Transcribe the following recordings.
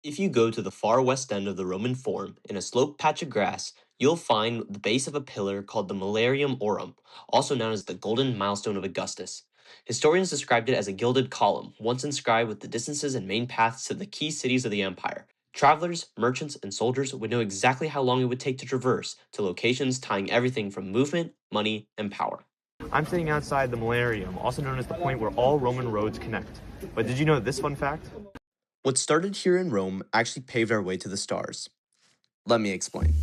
If you go to the far west end of the Roman Forum, in a sloped patch of grass, you'll find the base of a pillar called the Milarium Aurum, also known as the Golden Milestone of Augustus. Historians described it as a gilded column, once inscribed with the distances and main paths to the key cities of the empire. Travelers, merchants, and soldiers would know exactly how long it would take to traverse to locations tying everything from movement, money, and power. I'm sitting outside the Milarium, also known as the point where all Roman roads connect. But did you know this fun fact? What started here in Rome actually paved our way to the stars. Let me explain.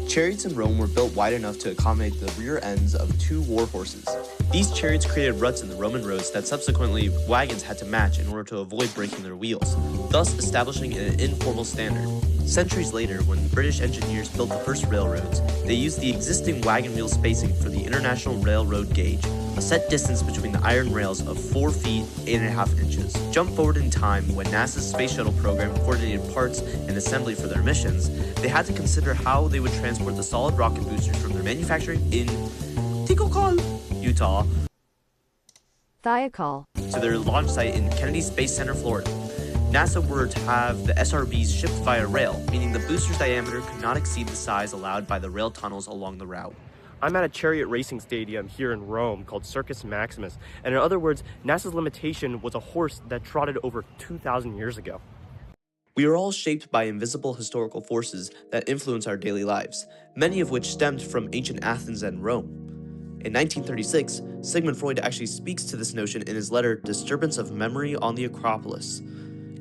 Chariots in Rome were built wide enough to accommodate the rear ends of two war horses. These chariots created ruts in the Roman roads that subsequently wagons had to match in order to avoid breaking their wheels, thus establishing an informal standard. Centuries later, when British engineers built the first railroads, they used the existing wagon wheel spacing for the International Railroad Gauge, a set distance between the iron rails of 4 feet 8.5 inches. Jump forward in time when NASA's space shuttle program coordinated parts and assembly for their missions, they had to consider how they would transport the solid rocket boosters from their manufacturing in Tikokol, Utah, Thiokol, to their launch site in Kennedy Space Center, Florida. NASA were to have the SRBs shipped via rail, meaning the booster's diameter could not exceed the size allowed by the rail tunnels along the route. I'm at a chariot racing stadium here in Rome called Circus Maximus, and in other words, NASA's limitation was a horse that trotted over 2,000 years ago. We are all shaped by invisible historical forces that influence our daily lives, many of which stemmed from ancient Athens and Rome. In 1936, Sigmund Freud actually speaks to this notion in his letter Disturbance of Memory on the Acropolis,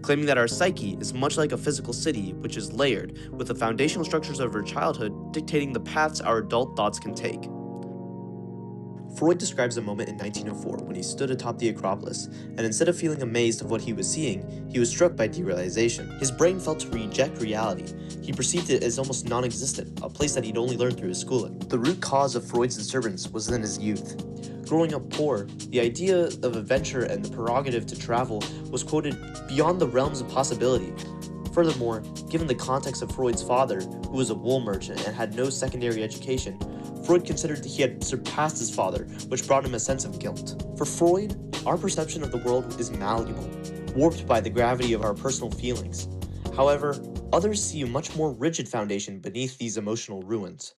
claiming that our psyche is much like a physical city, which is layered, with the foundational structures of our childhood dictating the paths our adult thoughts can take. Freud describes a moment in 1904 when he stood atop the Acropolis, and instead of feeling amazed of what he was seeing, he was struck by derealization. His brain felt to reject reality. He perceived it as almost non-existent, a place that he'd only learned through his schooling. The root cause of Freud's disturbance was in his youth. Growing up poor, the idea of adventure and the prerogative to travel was quoted beyond the realms of possibility. Furthermore, given the context of Freud's father, who was a wool merchant and had no secondary education, Freud considered that he had surpassed his father, which brought him a sense of guilt. For Freud, our perception of the world is malleable, warped by the gravity of our personal feelings. However, others see a much more rigid foundation beneath these emotional ruins.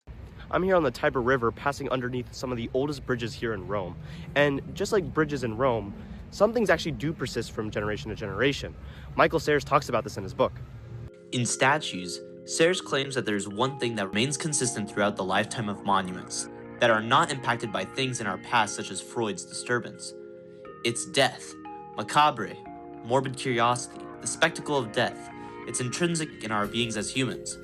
I'm here on the Tiber River passing underneath some of the oldest bridges here in Rome. And just like bridges in Rome, some things actually do persist from generation to generation. Michael Sayers talks about this in his book. In statues, Sayers claims that there is one thing that remains consistent throughout the lifetime of monuments, that are not impacted by things in our past such as Freud's disturbance. It's death, macabre, morbid curiosity, the spectacle of death. It's intrinsic in our beings as humans.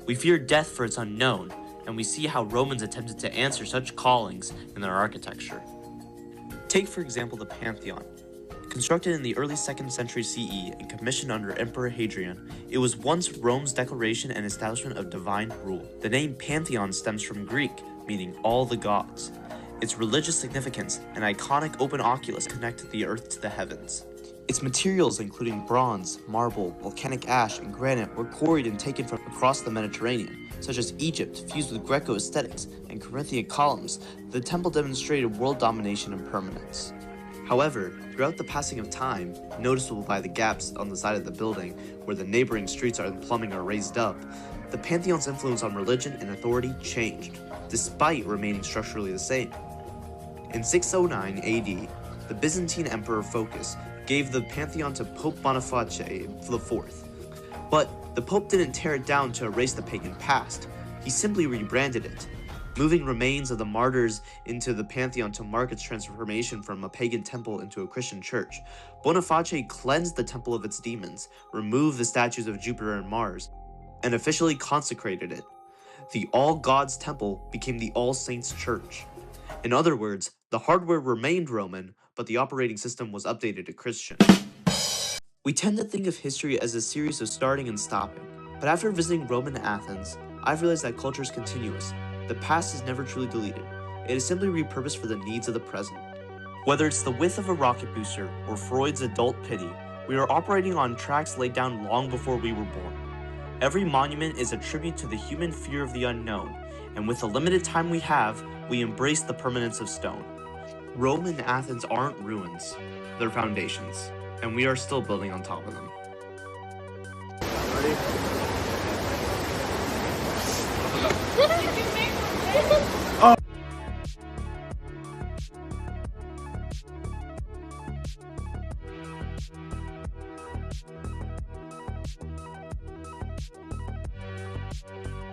We fear death for its unknown, and we see how Romans attempted to answer such callings in their architecture. Take for example the Pantheon. Constructed in the early 2nd century CE and commissioned under Emperor Hadrian, it was once Rome's declaration and establishment of divine rule. The name Pantheon stems from Greek, meaning all the gods. Its religious significance, an iconic open oculus connected the earth to the heavens. Its materials, including bronze, marble, volcanic ash, and granite, were quarried and taken from across the Mediterranean, such as Egypt, fused with Greco aesthetics, and Corinthian columns. The temple demonstrated world domination and permanence. However, throughout the passing of time, noticeable by the gaps on the side of the building where the neighboring streets and plumbing are raised up, the Pantheon's influence on religion and authority changed, despite remaining structurally the same. In 609 AD, the Byzantine Emperor Phocas gave the Pantheon to Pope Boniface IV. But the Pope didn't tear it down to erase the pagan past, he simply rebranded it, moving remains of the martyrs into the Pantheon to mark its transformation from a pagan temple into a Christian church. Boniface cleansed the temple of its demons, removed the statues of Jupiter and Mars, and officially consecrated it. The All Gods Temple became the All Saints Church. In other words, the hardware remained Roman, but the operating system was updated to Christian. We tend to think of history as a series of starting and stopping, but after visiting Rome and Athens, I've realized that culture is continuous. The past is never truly deleted. It is simply repurposed for the needs of the present. Whether it's the width of a rocket booster or Freud's adult pity, we are operating on tracks laid down long before we were born. Every monument is a tribute to the human fear of the unknown, and with the limited time we have, we embrace the permanence of stone. Rome and Athens aren't ruins, they're foundations, and we are still building on top of them.